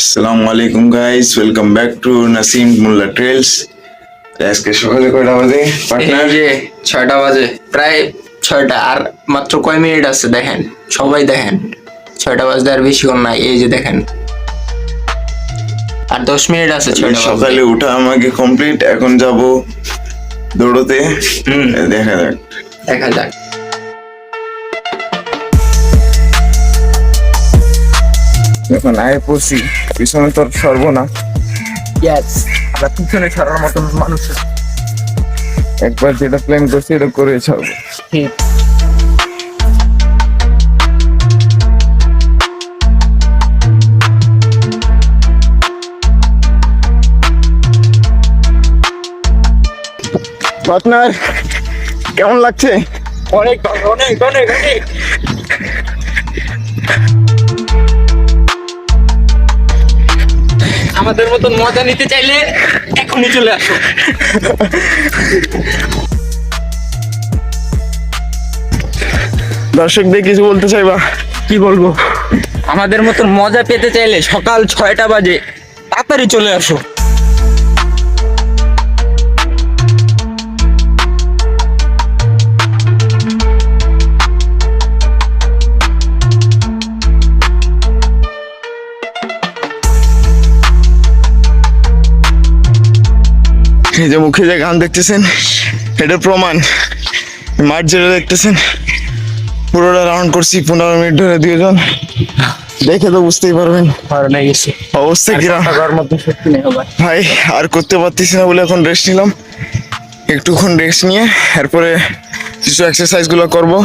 আসসালামু আলাইকুম guys, welcome back to Nasim Molla trails. আজকে সকালে কয়টা বাজে এই পার্টনার? যে 6টা বাজে, প্রায় 6টা। আর মাত্র কয় মিনিট আছে দেখেন, সবাই দেখেন। 6টা বাজতে আর বেশিক্ষণ নাই। এই যে দেখেন, আর 10 মিনিট আছে 6টা বাজতে। সকালে উঠা আমাকে কমপ্লিট, এখন যাব দৌড়তে। দেখা যাক। দেখা যাক। এখন আয় পড়ছি, পিছনে তোর সরব না। ইয়েস, আমরা পিছনে ছাড়ার মতন মানুষ। একবার যেটা প্ল্যান করছি এটা করে ছাড়বো। ঠিক। পার্টনার কেমন লাগছে? অনেক অনেক অনেক অনেক। আমাদের মতন মজা নিতে চাইলে এখনই চলে আসো। দর্শকদের কিছু বলতে চাইবা? কি বলবো, আমাদের মতন মজা পেতে চাইলে সকাল 6টা বাজে তাড়াতাড়ি চলে আসো। এই যে মুখে যে গান দেখতেছেন, এটার প্রমাণ। মাঠ যেটা দেখতেছেন পুরোটা রাউন্ড করছি 15 মিনিট ধরে, দুইজন দেখে তো বুঝতেই পারবেন অবস্থা কিরকম। ভাই আর করতে পারতেছি না বলে এখন রেস্ট নিলাম। একটুক্ষণ রেস্ট নিয়ে এরপরে কিছু এক্সারসাইজ গুলো করবো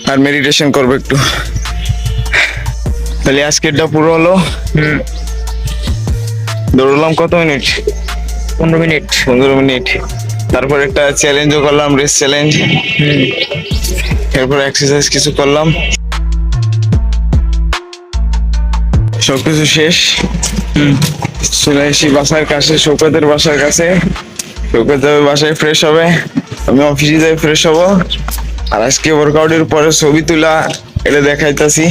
আর মেডিটেশন করবো একটু। তাহলে আজকেরটা পুরো হলো। দৌড়লাম কত মিনিট? 15 মিনিট। 15 মিনিট। তারপর একটা চ্যালেঞ্জও করলাম, রেস চ্যালেঞ্জ। এরপর এক্সারসাইজ কিছু করলাম। সবকিছু শেষ। চলে এসি বাসার কাছে, শৌকতের বাসার কাছে। শৌকত যাবে বাসায়, ফ্রেশ হবে, আমি অফিসে যাই ফ্রেশ হব। আর আজকে ওয়ার্কআউটের পরে ছবি তোলা, এটা দেখাইতাছি।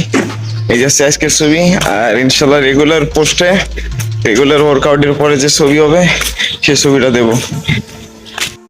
এই যে আজকের ছবি। আর ইনশাল্লাহ রেগুলার পোস্টে রেগুলার ওয়ার্কআউটের পরে যে ছবি হবে সে ছবিটা দেবো।